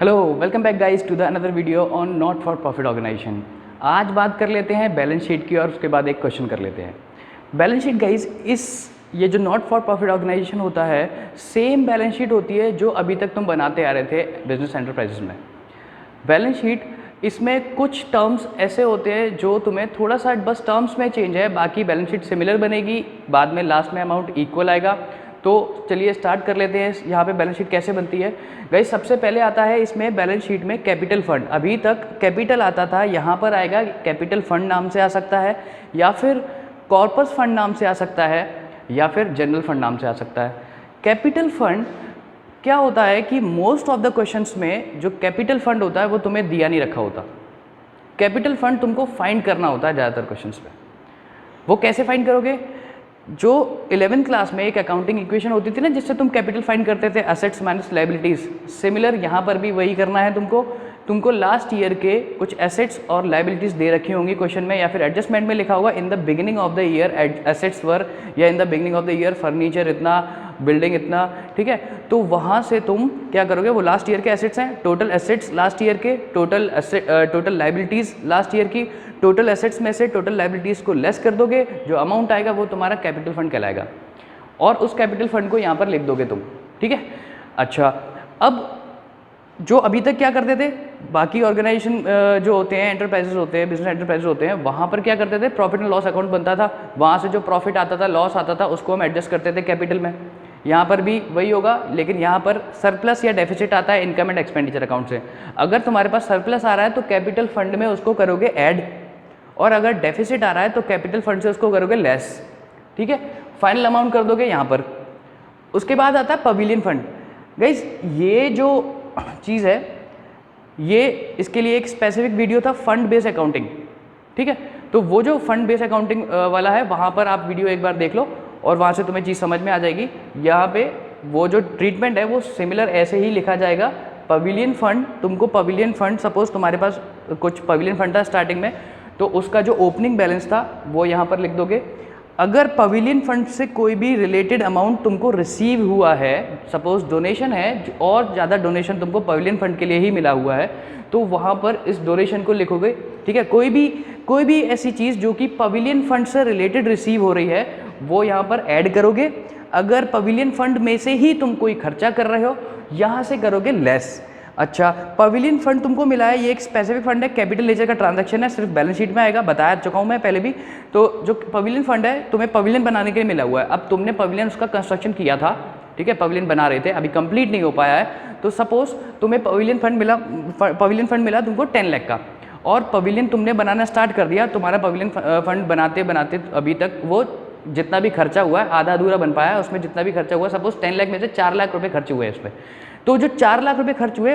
Hello, welcome back guys to the another video on not for profit organisation. आज बात कर लेते हैं बैलेंस शीट की और उसके बाद एक क्वेश्चन कर लेते हैं। बैलेंस शीट गाइस, ये जो नॉट फॉर प्रॉफिट ऑर्गेनाइजेशन होता है, सेम बैलेंस शीट होती है जो अभी तक तुम बनाते आ रहे थे बिजनेस एंटरप्राइजेस में। बैलेंस शीट इसमें कुछ टर्म्स ऐसे होते हैं जो तुम्हें थोड़ा सा बस टर्म्स में चेंज है, बाकी बैलेंस शीट सिमिलर बनेगी, बाद में लास्ट में अमाउंट इक्वल आएगा। तो चलिए स्टार्ट कर लेते हैं यहाँ पे बैलेंस शीट कैसे बनती है। गाइस, सबसे पहले आता है इसमें बैलेंस शीट में कैपिटल फंड। अभी तक कैपिटल आता था, यहाँ पर आएगा कैपिटल फंड नाम से आ सकता है, या फिर कॉर्पस फंड नाम से आ सकता है, या फिर जनरल फंड नाम से आ सकता है। कैपिटल फंड क्या होता है कि मोस्ट ऑफ द क्वेश्चंस में जो कैपिटल फंड होता है वो तुम्हें दिया नहीं रखा होता। कैपिटल फंड तुमको फाइंड करना होता है ज़्यादातर क्वेश्चंस में। वो कैसे फाइंड करोगे? जो 11th क्लास में एक अकाउंटिंग इक्वेशन होती थी ना, जिससे तुम कैपिटल फाइंड करते थे, असेट्स माइनस लायबिलिटीज, सिमिलर यहाँ पर भी वही करना है तुमको लास्ट ईयर के कुछ एसेट्स और लायबिलिटीज दे रखी होंगी क्वेश्चन में, या फिर एडजस्टमेंट में लिखा होगा in the beginning of the year assets were, या in the beginning of the year furniture इतना, बिल्डिंग इतना, ठीक है। तो वहाँ से तुम क्या करोगे, वो लास्ट ईयर के एसेट्स हैं, टोटल एसेट्स लास्ट ईयर के, टोटल लायबिलिटीज़ लास्ट ईयर की, टोटल एसेट्स में से टोटल लायबिलिटीज़ को लेस कर दोगे, जो अमाउंट आएगा वो तुम्हारा कैपिटल फंड कहलाएगा, और उस कैपिटल फंड को यहाँ पर लिख दोगे तुम, ठीक है। अच्छा, अब जो अभी तक क्या करते थे बाकी ऑर्गेनाइजेशन जो होते हैं, एंटरप्राइजेस होते हैं, बिजनेस एंटरप्राइजेस होते हैं, वहाँ पर क्या करते थे, प्रॉफिट एंड लॉस अकाउंट बनता था, वहाँ से जो प्रॉफिट आता था, लॉस आता था, उसको हम एडजस्ट करते थे कैपिटल में। यहाँ पर भी वही होगा, लेकिन यहाँ पर सरप्लस या डेफिसिट आता है इनकम एंड एक्सपेंडिचर अकाउंट से। अगर तुम्हारे पास सरप्लस आ रहा है तो कैपिटल फंड में उसको करोगे ऐड, और अगर डेफिसिट आ रहा है तो कैपिटल फंड से उसको करोगे लेस, ठीक है। फाइनल अमाउंट कर दोगे यहाँ पर। उसके बाद आता है पवेलियन फंड। गाइस, ये जो चीज़ है, ये इसके लिए एक स्पेसिफिक वीडियो था, फंड बेस्ड अकाउंटिंग, ठीक है। तो वो जो फंड बेस्ड अकाउंटिंग वाला है, वहाँ पर आप वीडियो एक बार देख लो और वहाँ से तुम्हें चीज़ समझ में आ जाएगी। यहाँ पे वो जो ट्रीटमेंट है वो सिमिलर ऐसे ही लिखा जाएगा। पवेलियन फंड, तुमको पवेलियन फंड, सपोज तुम्हारे पास कुछ पवेलियन फंड था स्टार्टिंग में, तो उसका जो ओपनिंग बैलेंस था वो यहाँ पर लिख दोगे। अगर पवेलियन फंड से कोई भी रिलेटेड अमाउंट तुमको रिसीव हुआ है, सपोज डोनेशन है और ज़्यादा डोनेशन तुमको पवेलियन फंड के लिए ही मिला हुआ है, तो वहाँ पर इस डोनेशन को लिखोगे, ठीक है। कोई भी ऐसी चीज़ जो कि पवेलियन फंड से रिलेटेड रिसीव हो रही है वो यहाँ पर ऐड करोगे। अगर पवेलियन फंड में से ही तुम कोई खर्चा कर रहे हो, यहाँ से करोगे लेस। अच्छा, पवेलियन फंड तुमको मिला है, ये एक स्पेसिफिक फंड है, कैपिटल नेचर का ट्रांजैक्शन है, सिर्फ बैलेंस शीट में आएगा, बताया चुका हूँ मैं पहले भी। तो जो पवेलियन फंड है, तुम्हें पवेलियन बनाने के लिए मिला हुआ है। अब तुमने पवेलियन उसका कंस्ट्रक्शन किया था, ठीक है, पवेलियन बना रहे थे, अभी कंप्लीट नहीं हो पाया है, तो सपोज तुम्हें पवेलियन फंड मिला तुमको 10 लाख का, और पवेलियन तुमने बनाना स्टार्ट कर दिया। तुम्हारा पवेलियन फंड बनाते बनाते अभी तक वो जितना भी खर्चा हुआ है, आधा अधूरा बन पाया है, उसमें जितना भी खर्चा हुआ है, सपोज 10 लाख में से 4 लाख रुपए खर्च हुए हैं उसमें। तो जो 4 लाख रुपए खर्च हुए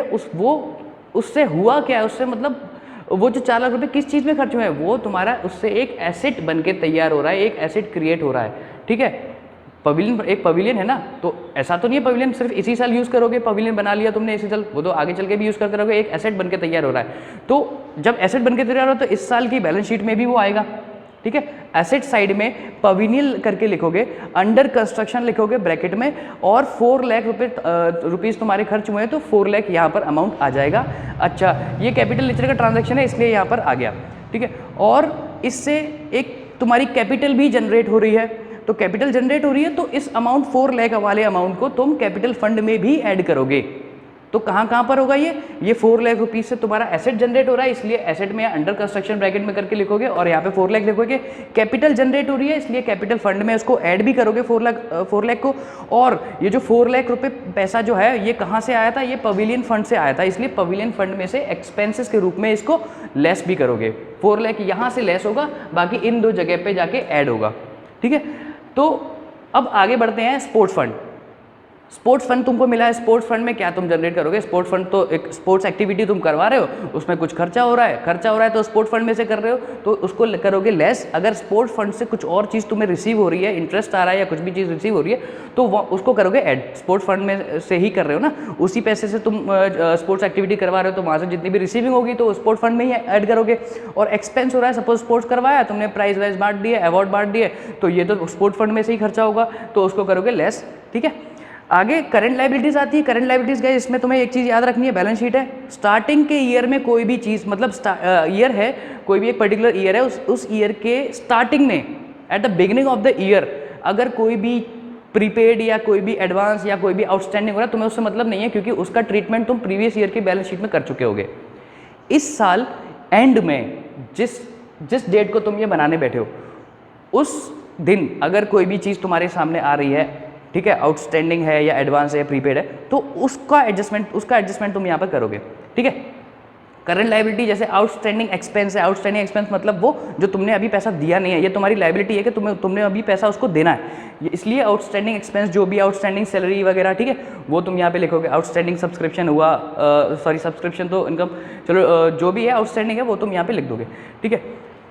उससे हुआ क्या है, उससे मतलब वो जो 4 लाख रुपए किस चीज़ में खर्च हुए हैं, वो तुम्हारा उससे एक एसेट बन के तैयार हो रहा है, एक एसेट क्रिएट हो रहा है, ठीक है। पवेलियन एक पवेलियन है ना, तो ऐसा तो नहीं है पवेलियन सिर्फ इसी साल यूज़ करोगे, पवेलियन बना लिया तुमने इसी साल, वो तो आगे चल के भी यूज़ करते रहोगे, एक एसेट बन के तैयार हो रहा है। तो जब एसेट बन के तैयार हो तो इस साल की बैलेंस शीट में भी वो आएगा, ठीक है। एसेट साइड में पवेलियन करके लिखोगे, अंडर कंस्ट्रक्शन लिखोगे ब्रैकेट में, और 4 लाख रुपीज़ तुम्हारे खर्च हुए हैं, तो 4 लाख यहाँ पर अमाउंट आ जाएगा। अच्छा, ये कैपिटल नेचर का ट्रांजैक्शन है, इसलिए यहाँ पर आ गया, ठीक है। और इससे एक तुम्हारी कैपिटल भी जनरेट हो रही है, तो कैपिटल जनरेट हो रही है, तो इस अमाउंट 4 लाख वाले अमाउंट को तुम कैपिटल फंड में भी ऐड करोगे। तो कहाँ पर होगा ये 4 लाख रुपीज़ से तुम्हारा एसेट जनरेट हो रहा है, इसलिए एसेट में अंडर कंस्ट्रक्शन ब्रैकेट में करके लिखोगे, और यहाँ पे 4 लाख लिखोगे। कैपिटल जनरेट हो रही है, इसलिए कैपिटल फंड में उसको ऐड भी करोगे 4 लाख को। और ये जो 4 लाख रुपए पैसा जो है, ये कहाँ से आया था, ये पवेलियन फंड से आया था, इसलिए पवेलियन फंड में से एक्सपेंसेस के रूप में इसको लेस भी करोगे। 4 लाख यहाँ से लेस होगा, बाकी इन दो जगह पे जाके ऐड होगा, ठीक है। तो अब आगे बढ़ते हैं, स्पोर्ट्स फंड। स्पोर्ट्स फंड तुमको मिला है, स्पोर्ट्स फंड में क्या तुम जनरेट करोगे? स्पोर्ट्स फंड तो एक स्पोर्ट्स एक्टिविटी तुम करवा रहे हो, उसमें कुछ खर्चा हो रहा है तो स्पोर्ट्स फंड में से कर रहे हो, तो उसको करोगे लेस। अगर स्पोर्ट्स फंड से कुछ और चीज़ तुम्हें रिसीव हो रही है, इंटरेस्ट आ रहा है या कुछ भी चीज़ रिसीव हो रही है, तो उसको करोगे ऐड। स्पोर्ट्स फंड में से ही कर रहे हो ना, उसी पैसे से तुम स्पोर्ट्स एक्टिविटी करवा रहे हो, तो वहाँ से जितनी भी रिसीविंग होगी तो स्पोर्ट्स फंड में ही ऐड करोगे। और एक्सपेंस हो रहा है, सपोज स्पोर्ट्स करवाया, तुमने प्राइज वाइज बांट दिए, अवार्ड बांट दिए, तो ये तो स्पोर्ट्स फंड में से ही खर्चा होगा, तो उसको करोगे लेस, ठीक है। आगे करंट लाइबिलिटीज़ आती है। करंट लाइबिलिटीज़ गए, इसमें तुम्हें एक चीज़ याद रखनी है, बैलेंस शीट है, स्टार्टिंग के ईयर में कोई भी चीज़, मतलब ईयर है, कोई भी एक पर्टिकुलर ईयर है, उस ईयर के स्टार्टिंग में, at the beginning of the year, अगर कोई भी प्रीपेड या कोई भी एडवांस या कोई भी आउटस्टैंडिंग हो रहा है, तुम्हें उससे मतलब नहीं है, क्योंकि उसका ट्रीटमेंट तुम प्रीवियस ईयर की बैलेंस शीट में कर चुके होगे। इस साल एंड में जिस डेट को तुम ये बनाने बैठे हो, उस दिन अगर कोई भी चीज़ तुम्हारे सामने आ रही है, ठीक है, आउटस्टैंडिंग है या एडवांस है, प्रीपेड है, तो उसका एडजस्टमेंट तुम यहाँ पर करोगे, ठीक है। करंट लाइबिलिटी जैसे आउटस्टैंडिंग एक्सपेंस है, आउटस्टैंडिंग एक्सपेंस मतलब वो जो तुमने अभी पैसा दिया नहीं है, ये तुम्हारी लाइबिलिटी है कि तुमने अभी पैसा उसको देना है, इसलिए आउटस्टैंडिंग एक्सपेंस जो भी आउटस्टैंडिंग सैलरी वगैरह, ठीक है, वो तुम यहाँ पे लिखोगे। आउटस्टैंडिंग सब्सक्रिप्शन हुआ, सॉरी सब्सक्रिप्शन तो इनकम, चलो जो भी है आउटस्टैंडिंग है वो तुम यहाँ पे लिख दोगे, ठीक है।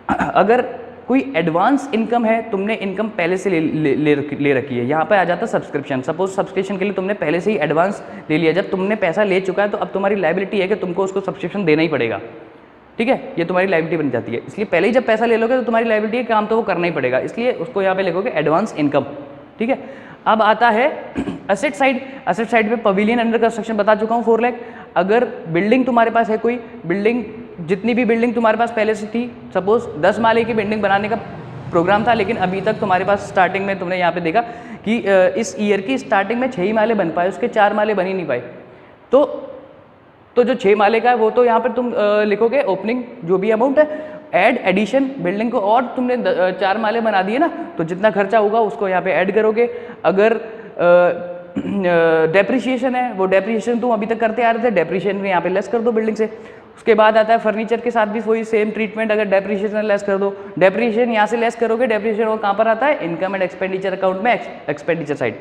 अगर कोई एडवांस इनकम है, तुमने इनकम पहले से ले रखी है, यहाँ पे आ जाता है सब्सक्रिप्शन। सपोज सब्सक्रिप्शन के लिए तुमने पहले से ही एडवांस ले लिया, जब तुमने पैसा ले चुका है तो अब तुम्हारी लाइबिलिटी है कि तुमको उसको सब्सक्रिप्शन देना ही पड़ेगा, ठीक है, ये तुम्हारी लाइबिलिटी बन जाती है। इसलिए पहले ही जब पैसा ले लोगे तो तुम्हारी लाइबिलिटी है, काम तो वो करना ही पड़ेगा, इसलिए उसको यहाँ पे लिखोगे एडवांस इनकम, ठीक है। अब आता है एसेट साइड। एसेट साइड पे पवेलियन अंडर कंस्ट्रक्शन बता चुका हूँ 4 लाख। अगर बिल्डिंग तुम्हारे पास है, कोई बिल्डिंग, जितनी भी बिल्डिंग तुम्हारे पास पहले से थी, सपोज 10 माले की बिल्डिंग बनाने का प्रोग्राम था, लेकिन अभी तक तुम्हारे पास स्टार्टिंग में तुमने यहाँ पे देखा कि इस ईयर की स्टार्टिंग में 6 ही माले बन पाए, उसके 4 माले बन ही नहीं पाए, तो जो 6 माले का है वो तो यहाँ पर तुम लिखोगे ओपनिंग जो भी अमाउंट है, ऐड एडिशन बिल्डिंग को, और तुमने 4 माले बना दिए ना, तो जितना खर्चा होगा उसको यहाँ पे ऐड करोगे। अगर डेप्रिसिएशन है, वो डेप्रिसिएशन तुम अभी तक करते आ रहे थे, डेप्रिसिएशन यहाँ पे लेस कर दो बिल्डिंग से। उसके बाद आता है फर्नीचर के साथ भी वही सेम ट्रीटमेंट, अगर डेप्रिसिएशन लेस कर दो, डेप्रिसिएशन यहाँ से लेस करोगे, डेप्रिसिएशन वो कहाँ पर आता है, इनकम एंड एक्सपेंडिचर अकाउंट में, एक्सपेंडिचर साइड।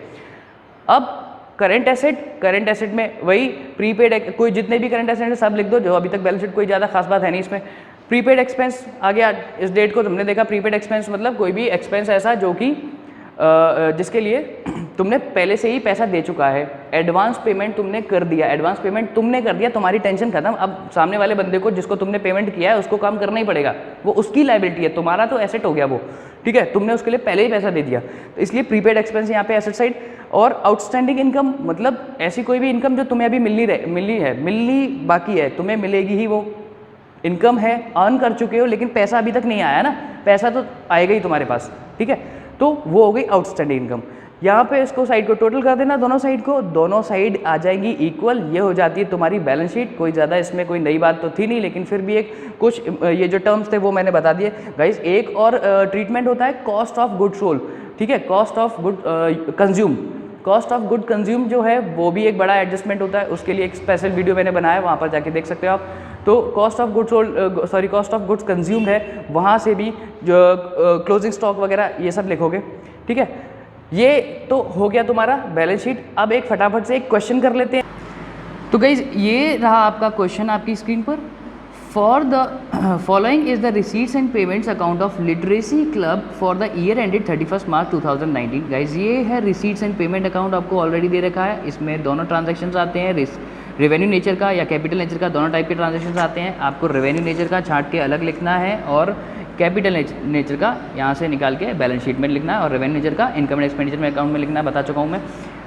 अब करंट एसेट में वही प्रीपेड, कोई जितने भी करंट एसेट है सब लिख दो, जो अभी तक बैलेंस शीट, कोई ज़्यादा खास बात है नहीं इसमें। प्रीपेड एक्सपेंस आ गया, इस डेट को तुमने देखा, प्रीपेड एक्सपेंस मतलब कोई भी एक्सपेंस ऐसा जो कि जिसके लिए तुमने पहले से ही पैसा दे चुका है, एडवांस पेमेंट तुमने कर दिया, तुम्हारी टेंशन खत्म। अब सामने वाले बंदे को जिसको तुमने पेमेंट किया है उसको काम करना ही पड़ेगा, वो उसकी लायबिलिटी है, तुम्हारा तो एसेट हो गया वो, ठीक है, तुमने उसके लिए पहले ही पैसा दे दिया, तो इसलिए प्रीपेड एक्सपेंस यहाँ पे एसेट साइड। और आउटस्टैंडिंग इनकम मतलब ऐसी कोई भी इनकम जो तुम्हें अभी मिलनी बाकी है, तुम्हें मिलेगी ही, वो इनकम है, अर्न कर चुके हो, लेकिन पैसा अभी तक नहीं आया ना, पैसा तो आएगा ही तुम्हारे पास, ठीक है, तो वो हो गई आउटस्टैंडिंग इनकम। यहाँ पे इसको साइड को टोटल कर देना, दोनों साइड आ जाएंगी इक्वल, ये हो जाती है तुम्हारी बैलेंस शीट। कोई ज़्यादा इसमें कोई नई बात तो थी नहीं, लेकिन फिर भी एक कुछ ये जो टर्म्स थे वो मैंने बता दिए गाइस। एक और ट्रीटमेंट होता है कॉस्ट ऑफ गुड सोल्ड, ठीक है, cost of good consume. Cost of good consume जो है वो भी एक बड़ा एडजस्टमेंट होता है, उसके लिए एक स्पेशल वीडियो मैंने बनाया है, वहाँ पर जाके देख सकते हो आप। तो cost of good sold cost of goods consumed है, वहाँ से भी जो क्लोजिंग स्टॉक वगैरह ये सब लिखोगे, ठीक है। ये तो हो गया तुम्हारा बैलेंस शीट। अब एक फटाफट से एक क्वेश्चन कर लेते हैं। तो गाइज ये रहा आपका क्वेश्चन आपकी स्क्रीन पर। For the following is the receipts and payments account of literacy club for the year ended 31 March 2019। Guys ये है रिसीट्स एंड पेमेंट अकाउंट, आपको ऑलरेडी दे रखा है। इसमें दोनों ट्रांजेक्शन आते हैं, रेवेन्यू नेचर का या कैपिटल नेचर का, दोनों टाइप के ट्रांजेक्शन आते हैं। आपको रेवेन्यू नेचर का छांट के अलग लिखना है और कैपिटल नेचर का यहाँ से निकाल के बैलेंस शीट में लिखना है, और रेवेन्यू नेचर का इनकम एंड एक्सपेंडिचर में अकाउंट में लिखना है, बता चुका हूँ मैं।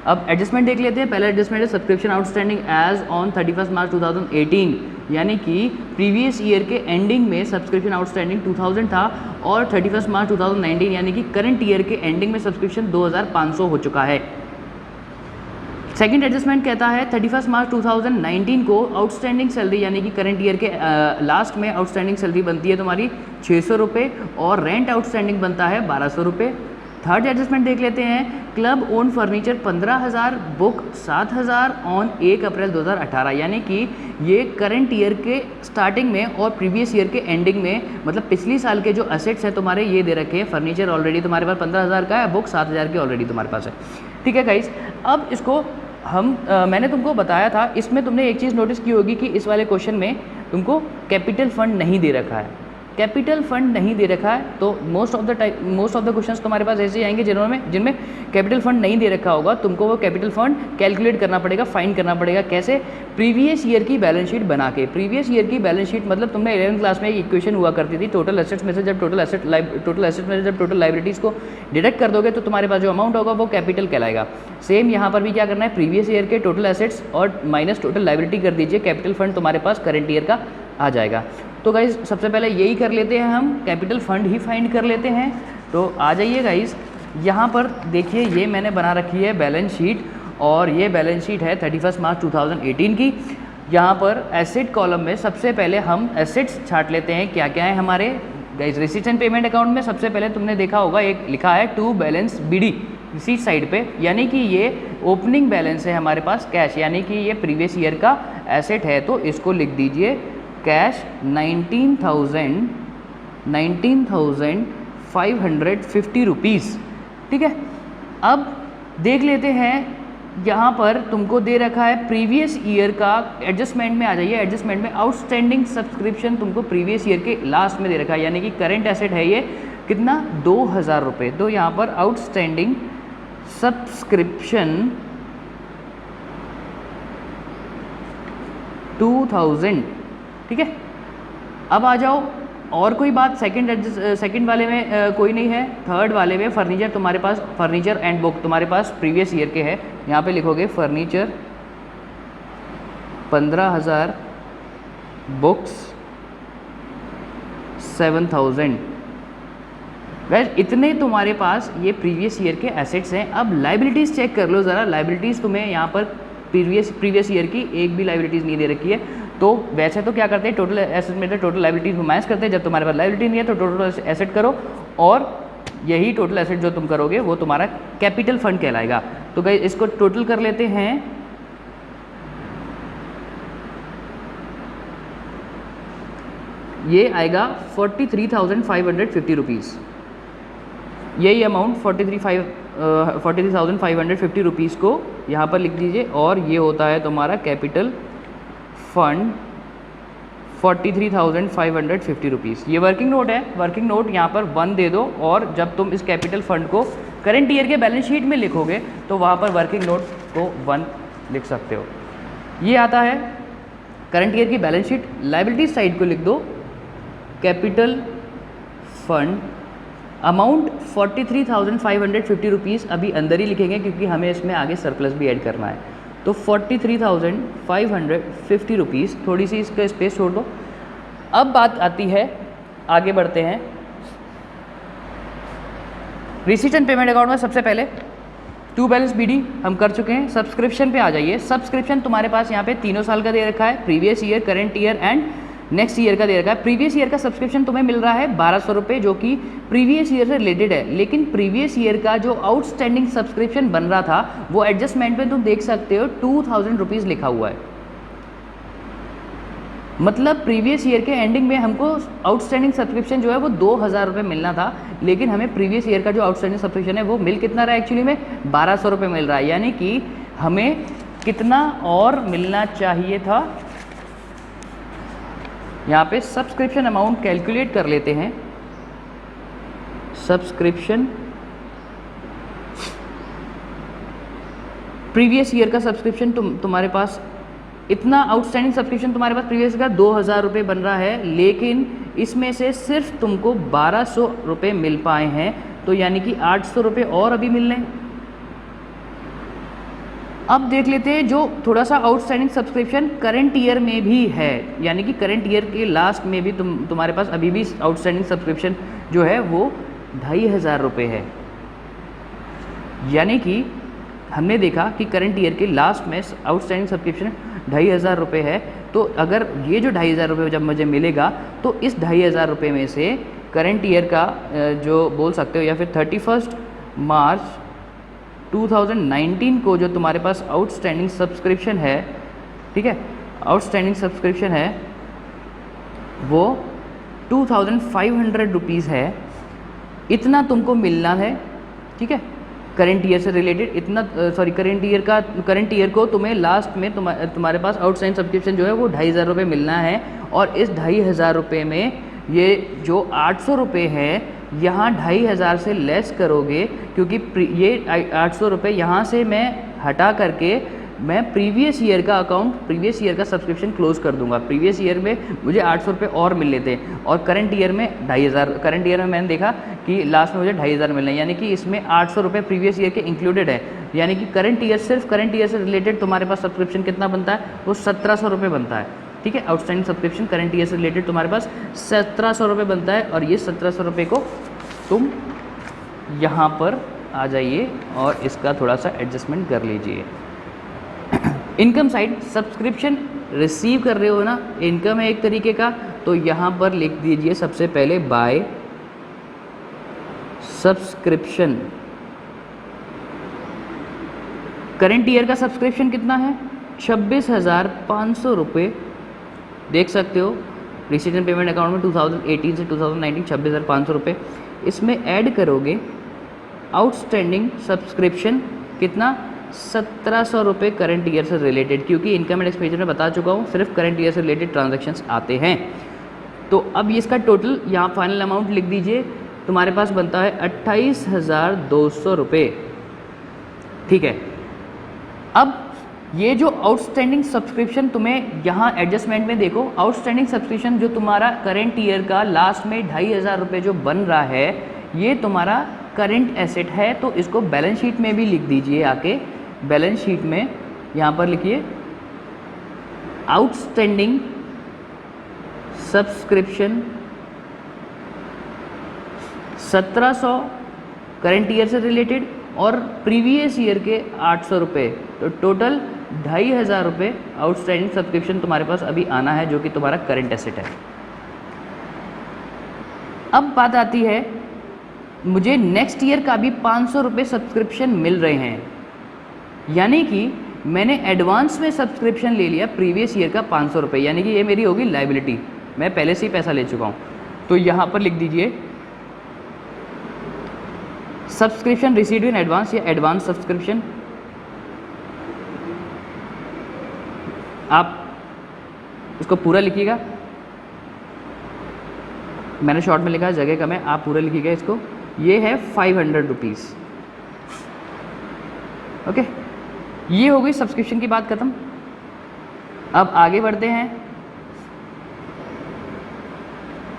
अब एडजस्टमेंट देख लेते हैं। पहला एडजस्टमेंट है सब्सक्रिप्शन आउटस्टैंडिंग एज ऑन 31 मार्च 2018, यानी कि प्रीवियस ईयर के एंडिंग में सब्सक्रिप्शन आउटस्टैंडिंग 2000 था और 31 मार्च 2019 यानी कि करंट ईयर के एंडिंग में सब्सक्रिप्शन 2500 हो चुका है। सेकंड एडजस्टमेंट कहता है 31 मार्च 2019 को आउटस्टैंडिंग सैलरी यानी कि करंट ईयर के लास्ट में आउटस्टैंडिंग सैलरी बनती है तुम्हारी 600 रुपये और रेंट आउटस्टैंडिंग बनता है 1200 रुपये। थर्ड एडजस्टमेंट देख लेते हैं। Club own furniture 15,000, book 7,000 on 1 अप्रैल 2018, यानी कि ये करंट ईयर के स्टार्टिंग में और प्रीवियस ईयर के एंडिंग में, मतलब पिछली साल के जो असेट्स हैं तुम्हारे ये दे रखे हैं। फर्नीचर ऑलरेडी तुम्हारे पास 15,000 का है, बुक 7,000 की ऑलरेडी तुम्हारे पास है, ठीक है गाइस। अब इसको मैंने तुमको बताया था, इसमें तुमने एक चीज़ नोटिस की होगी कि इस वाले क्वेश्चन में तुमको कैपिटल फंड नहीं दे रखा है, कैपिटल फंड नहीं दे रखा है तो मोस्ट ऑफ द क्वेश्चंस तुम्हारे पास ऐसे आएंगे जिनमें कैपिटल फंड नहीं दे रखा होगा, तुमको वो कैपिटल फंड कैलकुलेट करना पड़ेगा, फाइंड करना पड़ेगा। कैसे? प्रीवियस ईयर की बैलेंस शीट बना के। प्रीवियस ईयर की बैलेंस शीट मतलब तुमने 11th क्लास में एक इक्वेशन हुआ करती थी, टोटल एसेट्स में से जब टोटल लाइबिलिटीज़ को डिडक्ट कर दोगे तो तुम्हारे पास जो अमाउंट होगा वो कैपिटल कहलाएगा। सेम यहाँ पर भी क्या करना है, प्रीवियस ईयर के टोटल एसेट्स और माइनस टोटल लाइबिलिटी कर दीजिए, कैपिटल फंड तुम्हारे पास करंट ईयर का आ जाएगा। तो गाइज सबसे पहले यही कर लेते हैं, हम कैपिटल फंड ही फाइंड कर लेते हैं। तो आ जाइए गाइज, यहाँ पर देखिए ये मैंने बना रखी है बैलेंस शीट और ये बैलेंस शीट है 31 मार्च 2018 की। यहाँ पर एसेट कॉलम में सबसे पहले हम एसेट्स छाट लेते हैं, क्या क्या है हमारे guys. Receipts and payment account में सबसे पहले तुमने देखा होगा एक लिखा है to balance BD receipt side पे, यानी कि ये ओपनिंग बैलेंस है हमारे पास कैश, यानी कि ये प्रीवियस ईयर का एसेट है तो इसको लिख दीजिए कैश 19,550 रुपीज़। ठीक है, अब देख लेते हैं यहाँ पर तुमको दे रखा है प्रीवियस ईयर का, एडजस्टमेंट में आ जाइए। एडजस्टमेंट में आउटस्टैंडिंग सब्सक्रिप्शन तुमको प्रीवियस ईयर के लास्ट में दे रखा है, यानी कि करंट एसेट है ये कितना 2,000 रुपये। तो यहाँ पर आउटस्टैंडिंग सब्सक्रिप्शन 2,000। ठीक है, अब आ जाओ और कोई बात सेकंड वाले में कोई नहीं है। थर्ड वाले में फर्नीचर तुम्हारे पास, फर्नीचर एंड बुक तुम्हारे पास प्रीवियस ईयर के है। यहाँ पे लिखोगे फर्नीचर 15,000, बुक्स 7,000। वैसे इतने तुम्हारे पास ये प्रीवियस ईयर के एसेट्स हैं। अब लाइबिलिटीज़ चेक कर लो ज़रा। लाइबिलिटीज़ तुम्हें यहाँ पर प्रीवियस ईयर की एक भी लाइबिलिटीज़ नहीं दे रखी है। तो वैसे तो क्या करते हैं, टोटल एसेट में टोटल लाइबिलिटीज को माइनस करते हैं। जब तुम्हारे पास लाइबिलिटी नहीं है तो टोटल एसेट करो और यही टोटल एसेट जो तुम करोगे वो तुम्हारा कैपिटल फंड कहलाएगा। तो गाइस इसको टोटल कर लेते हैं। ये आएगा 43,550 रुपीज़। यही अमाउंट 43,550 रुपीज़ को यहाँ पर लिख दीजिए और ये होता है तुम्हारा कैपिटल फंड 43,550 रुपीज़। ये वर्किंग नोट है। वर्किंग नोट यहाँ पर 1 दे दो और जब तुम इस कैपिटल फंड को करंट ईयर के बैलेंस शीट में लिखोगे तो वहाँ पर वर्किंग नोट को 1 लिख सकते हो। ये आता है करंट ईयर की बैलेंस शीट। लाइबिलिटी साइड को लिख दो कैपिटल फंड अमाउंट 43,550 रुपीज़। अभी अंदर ही लिखेंगे क्योंकि हमें इसमें आगे सरप्लस भी ऐड करना है। तो 43,550 रुपीज़, थोड़ी सी इसका स्पेस छोड़ दो। अब बात आती है, आगे बढ़ते हैं। रिसीट एंड पेमेंट अकाउंट में सबसे पहले टू बैलेंस BD हम कर चुके हैं। सब्सक्रिप्शन पे आ जाइए। सब्सक्रिप्शन तुम्हारे पास यहाँ पे 3 साल का दे रखा है, previous year, current year and next year का दे रखा है। प्रीवियस ईयर का सब्सक्रिप्शन तुम्हें मिल रहा है 1,200 रुपये, जो कि प्रीवियस ईयर से रिलेटेड है। लेकिन प्रीवियस ईयर का जो आउटस्टैंडिंग सब्सक्रिप्शन बन रहा था वो एडजस्टमेंट में तुम देख सकते हो 2,000 रुपीज़ लिखा हुआ है। मतलब प्रीवियस ईयर के एंडिंग में हमको आउटस्टैंडिंग सब्सक्रिप्शन जो है वो 2,000 रुपये मिलना था, लेकिन हमें प्रीवियस ईयर का जो आउटस्टैंडिंग सब्सक्रिप्शन है वो मिल कितना रहा है, एक्चुअली में 1,200 रुपये मिल रहा है। यानी कि हमें कितना और मिलना चाहिए था। यहाँ पे सब्सक्रिप्शन अमाउंट कैलकुलेट कर लेते हैं। सब्सक्रिप्शन प्रीवियस ईयर का सब्सक्रिप्शन तुम्हारे पास इतना आउटस्टैंडिंग सब्सक्रिप्शन तुम्हारे पास प्रीवियस का 2,000 रुपये बन रहा है, लेकिन इसमें से सिर्फ तुमको 1,200 रुपये मिल पाए हैं। तो यानी कि 800 रुपये और अभी मिल रहे हैं। अब देख लेते हैं जो थोड़ा सा आउटस्टैंडिंग सब्सक्रिप्शन करंट ईयर में भी है, यानी कि करंट ईयर के लास्ट में भी तुम्हारे पास अभी भी आउटस्टैंडिंग सब्सक्रिप्शन जो है वो 2,500 रुपये है। यानी कि हमने देखा कि करंट ईयर के लास्ट में आउटस्टैंडिंग सब्सक्रिप्शन 2,500 रुपये है। तो अगर ये जो 2,500 रुपये जब मुझे मिलेगा तो इस 2,500 रुपये में से करंट ईयर का जो बोल सकते हो या फिर 31 मार्च 2019 को जो तुम्हारे पास आउटस्टैंडिंग सब्सक्रिप्शन है, ठीक है, आउटस्टैंडिंग सब्सक्रिप्शन है वो 2,500 रुपीज़ है। इतना तुमको मिलना है, ठीक है, करंट ईयर से रिलेटेड इतना, करंट ईयर को तुम्हें लास्ट में तुम्हारे पास आउटस्टैंडिंग सब्सक्रिप्शन जो है वो 2,500 रुपये मिलना है। और इस 2,500 रुपये में ये जो 800 रुपये है यहाँ 2500 से लेस करोगे, क्योंकि ये 800 रुपये यहाँ से मैं हटा करके मैं प्रीवियस ईयर का अकाउंट, प्रीवियस ईयर का सब्सक्रिप्शन क्लोज कर दूंगा। प्रीवियस ईयर में मुझे 800 रुपये और मिल लेते हैं और करंट ईयर में 2500, करंट ईयर में मैंने देखा कि लास्ट में मुझे 2500 मिल रहे हैं, यानी कि इसमें 800 रुपये प्रीवियस ईयर के इंक्लूडेड है। यानी कि करंट ईयर, सिर्फ करंट ईयर से रिलेटेड तुम्हारे पास सब्सक्रिप्शन कितना बनता है, वो 1700 रुपये बनता है। ठीक है, आउटस्टैंडिंग सब्सक्रिप्शन करंट ईयर से रिलेटेड तुम्हारे पास 1700 रुपये बनता है और ये 1700 रुपये को तुम यहाँ पर आ जाइए और इसका थोड़ा सा एडजस्टमेंट कर लीजिए। इनकम साइड, सब्सक्रिप्शन रिसीव कर रहे हो ना, इनकम है एक तरीके का, तो यहाँ पर लिख दीजिए सबसे पहले बाय सब्सक्रिप्शन। करंट ईयर का सब्सक्रिप्शन कितना है, 26,500 रुपये। देख सकते हो रिसीट एंड पेमेंट अकाउंट में 2018 से 2019 26,500 रुपये। इसमें ऐड करोगे आउटस्टैंडिंग सब्सक्रिप्शन कितना, 1700 रुपये करंट ईयर से रिलेटेड, क्योंकि इनकम एंड एक्सपेंडिचर में बता चुका हूँ सिर्फ करंट ईयर से रिलेटेड ट्रांजैक्शंस आते हैं। तो अब इसका टोटल यहाँ फाइनल अमाउंट लिख दीजिए, तुम्हारे पास बनता है 28,200 रुपये। ठीक है, अब ये जो आउटस्टैंडिंग सब्सक्रिप्शन तुम्हें यहाँ एडजस्टमेंट में देखो, आउटस्टैंडिंग सब्सक्रिप्शन जो तुम्हारा करंट ईयर का लास्ट में 2500 रुपये जो बन रहा है, ये तुम्हारा करंट एसेट है, तो इसको बैलेंस शीट में भी लिख dीजिए। आके बैलेंस शीट में यहाँ पर लिखिए आउटस्टैंडिंग सब्सक्रिप्शन 1700 करंट ईयर से रिलेटेड और प्रीवियस ईयर के 800 रुपये, तो टोटल 2500 रुपये आउटस्टैंडिंग सब्सक्रिप्शन तुम्हारे पास अभी आना है, जो कि तुम्हारा करंट एसेट है। अब बात आती है, मुझे नेक्स्ट ईयर का भी 500 रुपये सब्सक्रिप्शन मिल रहे हैं, यानी कि मैंने एडवांस में सब्सक्रिप्शन ले लिया प्रीवियस ईयर का 500 रुपये, यानी कि ये मेरी होगी लाइबिलिटी, मैं पहले से ही पैसा ले चुका हूँ। तो यहाँ पर लिख दीजिए सब्सक्रिप्शन रिसीव्ड इन एडवांस या एडवांस सब्सक्रिप्शन। आप इसको पूरा लिखिएगा, मैंने शॉर्ट में लिखा है, जगह कम है, आप पूरा लिखिएगा इसको। ये है 500 रुपीज़। ओके, ये हो गई सब्सक्रिप्शन की बात खत्म। अब आगे बढ़ते हैं,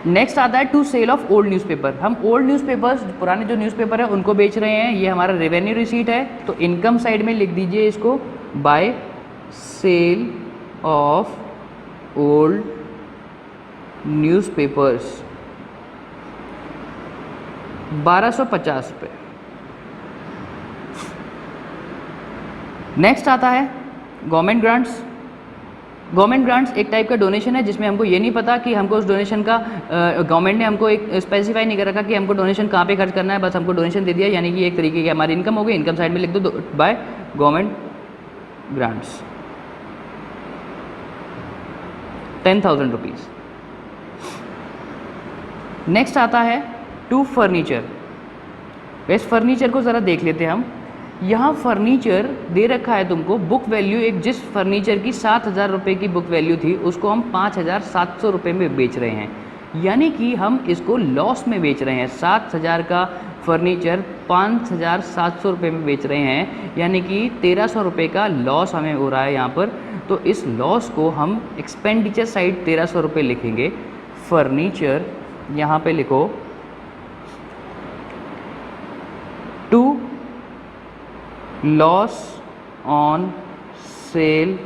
नेक्स्ट आता है to sale of old newspaper. हम ओल्ड न्यूज़पेपर्स, पुराने जो न्यूज़पेपर है उनको बेच रहे हैं, ये हमारा रेवेन्यू रिसीट है। तो इनकम साइड में लिख दीजिए इसको by sale of old newspapers 1250 रुपये। नेक्स्ट आता है गवर्नमेंट ग्रांट्स। गवर्नमेंट ग्रांट्स एक टाइप का डोनेशन है, जिसमें हमको ये नहीं पता कि हमको उस डोनेशन का, गवर्नमेंट ने हमको एक स्पेसिफाई नहीं कर रखा कि हमको डोनेशन कहाँ पे खर्च करना है, बस हमको डोनेशन दे दिया, यानी कि एक तरीके की हमारी इनकम हो गई। इनकम साइड में लिख दो by government grants 10,000 rupees. Next आता है टू फर्नीचर। वैसे फर्नीचर को ज़रा देख लेते हैं हम। यहाँ फर्नीचर दे रखा है तुमको, बुक वैल्यू, एक जिस फर्नीचर की 7,000 रुपये की बुक वैल्यू थी उसको हम 5,700 रुपये में बेच रहे हैं, यानी कि हम इसको लॉस में बेच रहे हैं। 7,000 का फर्नीचर 5,700 रुपये में बेच रहे हैं, यानी कि 1,300 रुपये का लॉस हमें हो रहा है यहाँ पर। तो इस लॉस को हम एक्सपेंडिचर साइड 1,300 रुपये लिखेंगे। फर्नीचर यहाँ पे लिखो to loss on sale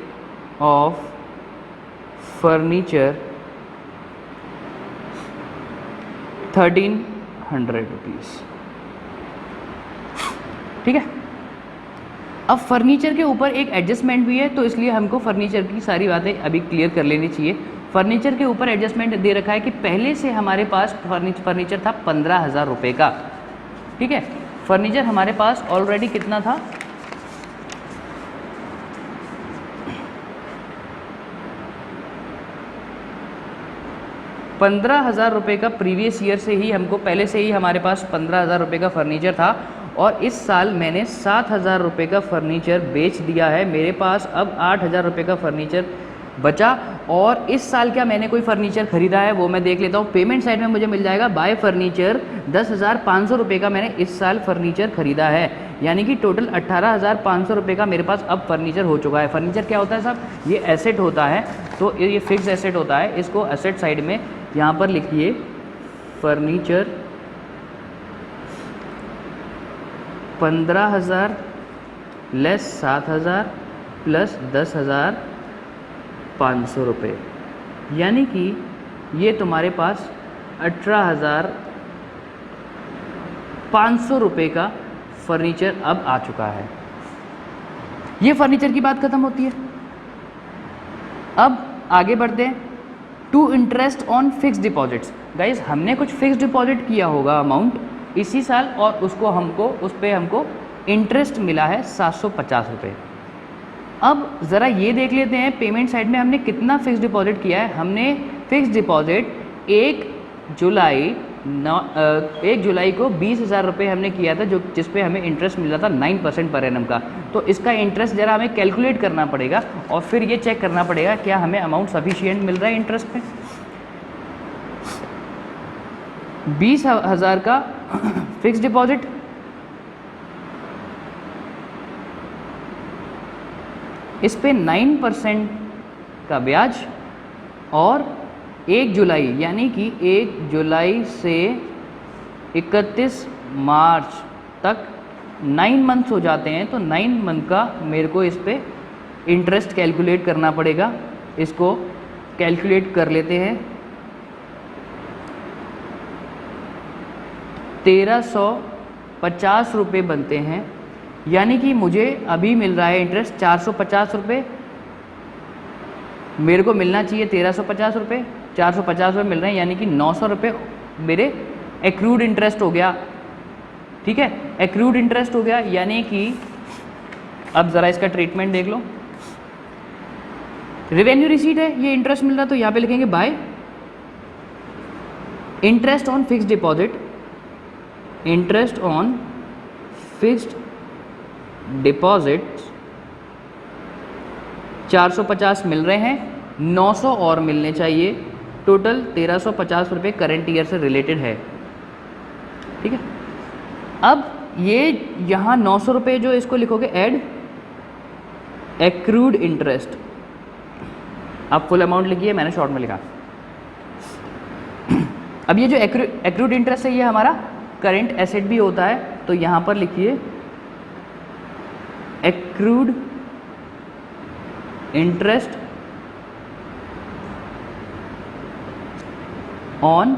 of furniture 1,300 rupees. ठीक है, अब फर्नीचर के ऊपर एक एडजस्टमेंट भी है, तो इसलिए हमको फर्नीचर की सारी बातें अभी क्लियर कर लेनी चाहिए। फर्नीचर के ऊपर एडजस्टमेंट दे रखा है कि पहले से हमारे पास फर्नीचर था 15,000 रुपये का। ठीक है, फर्नीचर हमारे पास ऑलरेडी कितना था, 15,000 रुपये का प्रीवियस ईयर से ही हमको, पहले से ही हमारे पास 15,000 रुपये का फर्नीचर था, और इस साल मैंने 7,000 रुपये का फर्नीचर बेच दिया है। मेरे पास अब 8,000 रुपये का फर्नीचर बचा। और इस साल क्या मैंने कोई फर्नीचर खरीदा है वो मैं देख लेता हूँ। पेमेंट साइड में मुझे मिल जाएगा बाय फर्नीचर 10,500 रुपये का मैंने इस साल फर्नीचर खरीदा है, यानी कि टोटल 18,500 रुपये का मेरे पास अब फर्नीचर हो चुका है। फर्नीचर क्या होता है साहब? ये एसेट होता है, तो ये फिक्स एसेट होता है। इसको एसेट साइड में यहाँ पर लिखिए फर्नीचर 15,000 लेस 7,000 प्लस 10,500 रुपये, यानी कि ये तुम्हारे पास 18,500 रुपये का फर्नीचर अब आ चुका है। ये फर्नीचर की बात ख़त्म होती है। अब आगे बढ़ते हैं to interest on fix deposits. Guys हमने कुछ फिक्स डिपॉजिट किया होगा अमाउंट इसी साल, और उसको उस पर हमको इंटरेस्ट मिला है 750 रुपये। अब ज़रा ये देख लेते हैं पेमेंट साइड में हमने कितना फिक्स डिपॉजिट किया है। हमने फिक्स डिपॉजिट 1 जुलाई को 20,000 रुपये हमने किया था, जो जिस पे हमें इंटरेस्ट मिला था 9% पर एनम का। तो इसका इंटरेस्ट ज़रा हमें कैलकुलेट करना पड़ेगा और फिर ये चेक करना पड़ेगा क्या हमें अमाउंट सफिशिएंट मिल रहा है इंटरेस्ट पे। 20,000 का फिक्स डिपॉजिट, इस पे 9% का ब्याज, और 1 जुलाई यानी कि 1 जुलाई से 31 मार्च तक 9 मंथ्स हो जाते हैं, तो 9 मंथ का मेरे को इस पे इंटरेस्ट कैलकुलेट करना पड़ेगा। इसको कैलकुलेट कर लेते हैं। 1,350 रुपये बनते हैं, यानी कि मुझे अभी मिल रहा है इंटरेस्ट 450 रुपये। मेरे को मिलना चाहिए 1,350 रुपये, 450 रुपये मिल रहे हैं, यानी कि 900 रुपये मेरे एक्रूड इंटरेस्ट हो गया। ठीक है, एक्रूड इंटरेस्ट हो गया, यानी कि अब ज़रा इसका ट्रीटमेंट देख लो। रेवेन्यू रिसीट है, ये इंटरेस्ट मिल रहा, तो यहाँ पे लिखेंगे bye interest on fixed deposit. Interest on fixed deposit 450 मिल रहे हैं, 900 और मिलने चाहिए, टोटल 1,350 रुपये करंट ईयर से रिलेटेड है। ठीक है, अब ये यहाँ 900 रुपये जो इसको लिखोगे ऐड एक्रूड इंटरेस्ट। आप फुल अमाउंट लिखिए, मैंने शॉर्ट में लिखा। अब ये जो एक्रूड इंटरेस्ट है ये हमारा करंट एसेट भी होता है, तो यहाँ पर लिखिए accrued interest on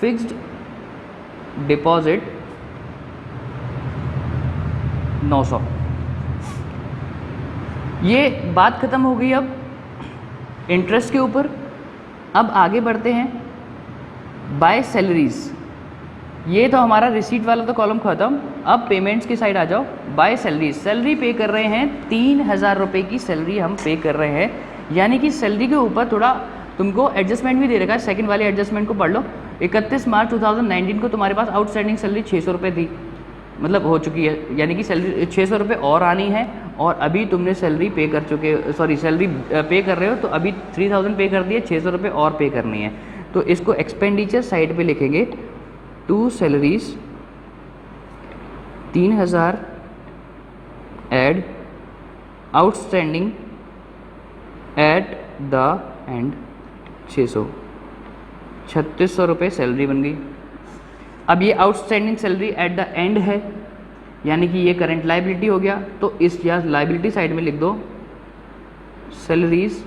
fixed deposit 900। ये बात खत्म हो गई अब इंटरेस्ट के ऊपर। अब आगे बढ़ते हैं बाय सैलरीज। ये तो हमारा रिसीट वाला तो कॉलम खत्म। अब पेमेंट्स की साइड आ जाओ। बाय सैलरी, सैलरी पे कर रहे हैं 3,000 रुपये की सैलरी हम पे कर रहे हैं, यानी कि सैलरी के ऊपर थोड़ा तुमको एडजस्टमेंट भी दे रखा है। सेकंड वाले एडजस्टमेंट को पढ़ लो। 31 मार्च 2019 को तुम्हारे पास आउटस्टैंडिंग सैलरी 600 रुपये थी, मतलब हो चुकी है, यानी कि सैलरी 600 रुपये और आनी है। और अभी तुमने सैलरी पे कर चुके, सैलरी पे कर रहे हो, तो अभी 3,000 पे कर दिए, 600 रुपये और पे करनी है। तो इसको एक्सपेंडिचर साइड पे लिखेंगे, to salaries 3,000 add outstanding at the end 600, 3,600 रुपये सैलरी बन गई। अब ये outstanding salary at the end है, यानी कि ये करंट लाइबिलिटी हो गया, तो इस या लाइबिलिटी साइड में लिख दो सैलरीज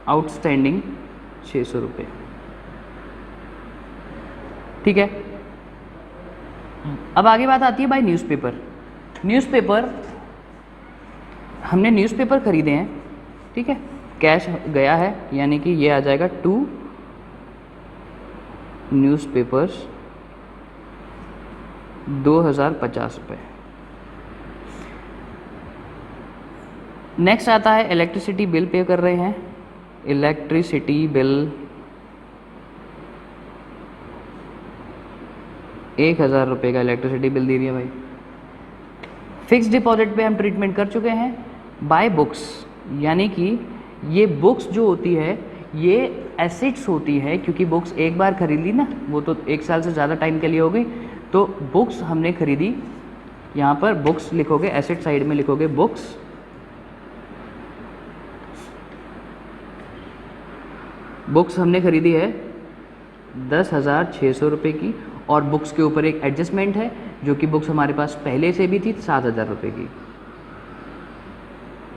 आउटस्टैंडिंग 600 रुपये। ठीक है, अब आगे बात आती है बाय न्यूज़पेपर। न्यूज़पेपर हमने न्यूज़पेपर खरीदे हैं, ठीक है, कैश गया है, यानी कि ये आ जाएगा 2 न्यूज़पेपर्स 2,050 रुपये। नेक्स्ट आता है इलेक्ट्रिसिटी बिल पे कर रहे हैं। इलेक्ट्रिसिटी बिल 1,000 रुपये का इलेक्ट्रिसिटी बिल दे दिया भाई। फिक्स डिपॉजिट पे हम ट्रीटमेंट कर चुके हैं। बाय बुक्स, यानी कि ये बुक्स जो होती है ये एसेट्स होती है, क्योंकि बुक्स एक बार खरीद ली ना, वो तो 1 साल से ज़्यादा टाइम के लिए हो गई, तो बुक्स हमने खरीदी, यहाँ पर बुक्स लिखोगे, एसेट साइड में लिखोगे बुक्स, बुक्स हमने खरीदी है 10,600 रुपये की, और बुक्स के ऊपर एक एडजस्टमेंट है जो कि बुक्स हमारे पास पहले से भी थी 7,000 रुपये की।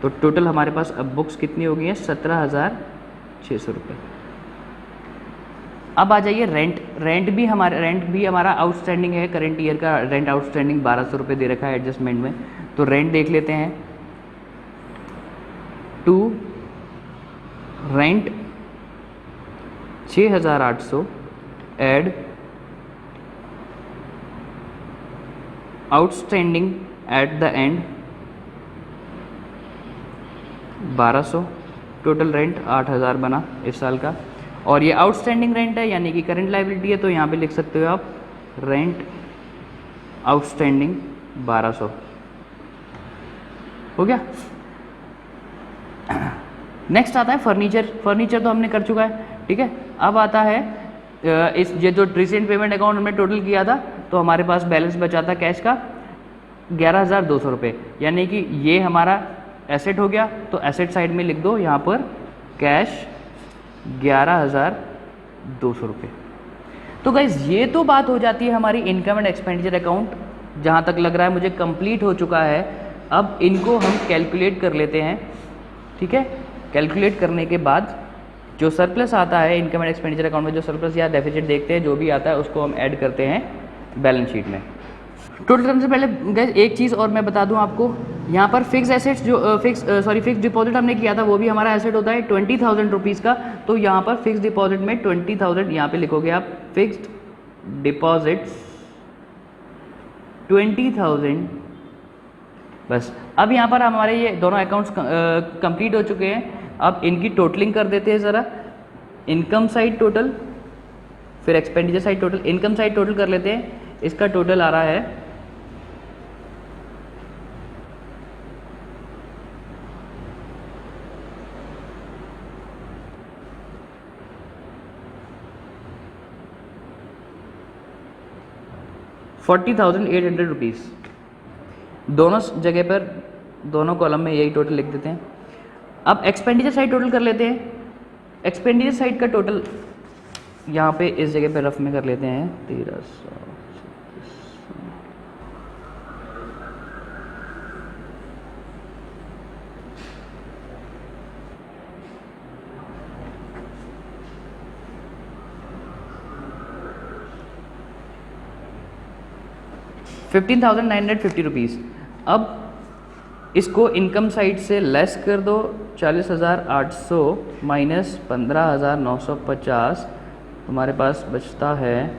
तो टोटल हमारे पास अब बुक्स कितनी हो गई हैं, 17,600 रुपये। अब आ जाइए रेंट। रेंट भी हमारा आउटस्टैंडिंग है, करेंट ईयर का रेंट आउटस्टैंडिंग 1,200 रुपये दे रखा है एडजस्टमेंट में। तो रेंट देख लेते हैं। To rent 6,800 add outstanding at the end 1,200, total rent 8,000 बना इस साल का। और ये आउटस्टैंडिंग रेंट है यानी कि करंट लायबिलिटी है, तो यहाँ पे लिख सकते हो आप रेंट आउटस्टैंडिंग 1,200 हो गया। नेक्स्ट आता है फर्नीचर। फर्नीचर तो हमने कर चुका है, ठीक है। अब आता है इस ये जो रिसेंट पेमेंट अकाउंट हमने टोटल किया था, तो हमारे पास बैलेंस बचा था कैश का 11,200 रुपये, यानी कि ये हमारा एसेट हो गया। तो एसेट साइड में लिख दो यहाँ पर कैश 11,200 रुपये। तो गाइज ये तो बात हो जाती है हमारी इनकम एंड एक्सपेंडिचर अकाउंट, जहाँ तक लग रहा है मुझे कंप्लीट हो चुका है। अब इनको हम कैलकुलेट कर लेते हैं, ठीक है। कैलकुलेट करने के बाद जो सरप्लस आता है इनकम एंड एक्सपेंडिचर अकाउंट में, जो सरप्लस या डेफिसिट देखते हैं, जो भी आता है उसको हम ऐड करते हैं बैलेंस शीट में। टोटल करने से पहले गाइस एक चीज़ और मैं बता दूं आपको, यहाँ पर फिक्स एसेट्स जो फिक्स डिपॉजिट हमने किया था वो भी हमारा एसेट होता है 20,000 रुपीज़ का। तो यहाँ पर फिक्स डिपॉजिट में 20,000 यहाँ पे लिखोगे आप, फिक्स्ड डिपॉजिट्स 20,000 बस। अब यहाँ पर हमारे ये दोनों अकाउंट्स कंप्लीट हो चुके हैं। अब इनकी टोटलिंग कर देते हैं ज़रा। इनकम साइड टोटल, फिर expenditure side total. Income side total कर लेते हैं। इसका टोटल आ रहा है 40,800 रुपीज़। दोनों जगह पर, दोनों कॉलम में यही टोटल लिख देते हैं। अब एक्सपेंडिचर साइड टोटल कर लेते हैं। एक्सपेंडिचर साइड का टोटल यहाँ पे इस जगह पे रफ में कर लेते हैं 1300। ₹15,950। अब इसको इनकम साइड से लेस कर दो, 40,800 माइनस 15,950, हमारे पास बचता है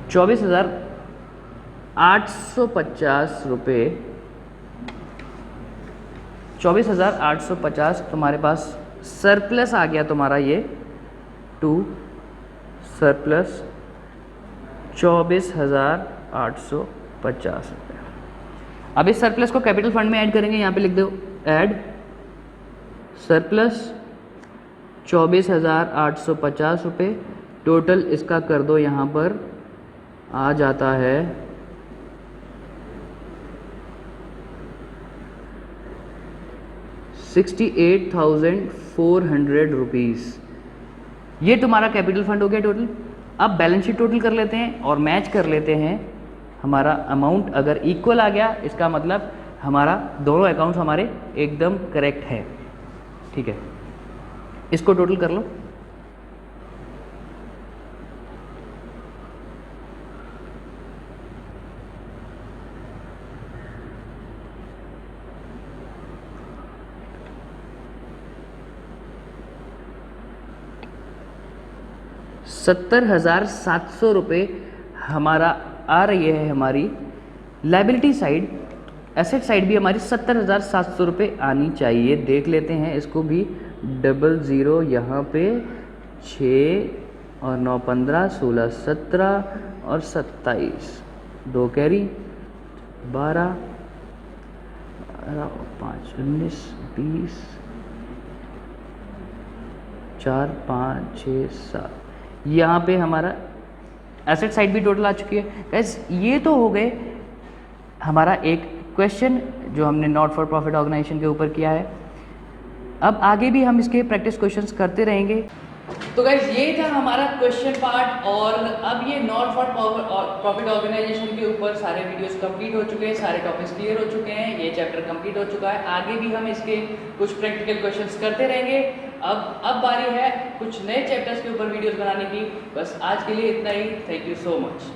24,850 रुपये। 24,850 तुम्हारे पास सरप्लस आ गया तुम्हारा ये टू सरप्लस 24,850 रुपये। अब इस सरप्लस को कैपिटल फंड में ऐड करेंगे, यहाँ पे लिख दो ऐड सरप्लस 24,850 रुपये। टोटल इसका कर दो, यहाँ पर आ जाता है 68,400 रुपीज़। ये तुम्हारा कैपिटल फंड हो गया टोटल। अब बैलेंस शीट टोटल कर लेते हैं और मैच कर लेते हैं। हमारा अमाउंट अगर इक्वल आ गया, इसका मतलब हमारा दोनों अकाउंट्स हमारे एकदम करेक्ट है, ठीक है। इसको टोटल कर लो। ₹70,700 हमारा आ रही है हमारी लायबिलिटी साइड। एसेट साइड भी हमारी 70,700 रुपये आनी चाहिए। देख लेते हैं इसको भी। 00 यहाँ पे 6 और 9 15 16 17 और 27, 2 कैरी 12 5 19 20 4 5 6 7 यहाँ पे हमारा एसेट साइड भी टोटल आ चुकी है गाइस। ये तो हो गए हमारा एक क्वेश्चन जो हमने नॉट फॉर प्रॉफिट ऑर्गेनाइजेशन के ऊपर किया है। अब आगे भी हम इसके प्रैक्टिस क्वेश्चंस करते रहेंगे। तो गाइस ये था हमारा क्वेश्चन पार्ट, और अब ये नॉट फॉर प्रॉफिट ऑर्गेनाइजेशन के ऊपर सारे वीडियोस कंप्लीट हो चुके हैं, सारे टॉपिक्स क्लियर हो चुके हैं, ये चैप्टर कंप्लीट हो चुका है। आगे भी हम इसके कुछ प्रैक्टिकल क्वेश्चंस करते रहेंगे। अब बारी है कुछ नए चैप्टर्स के ऊपर वीडियोस बनाने की। बस आज के लिए इतना ही। Thank you so much.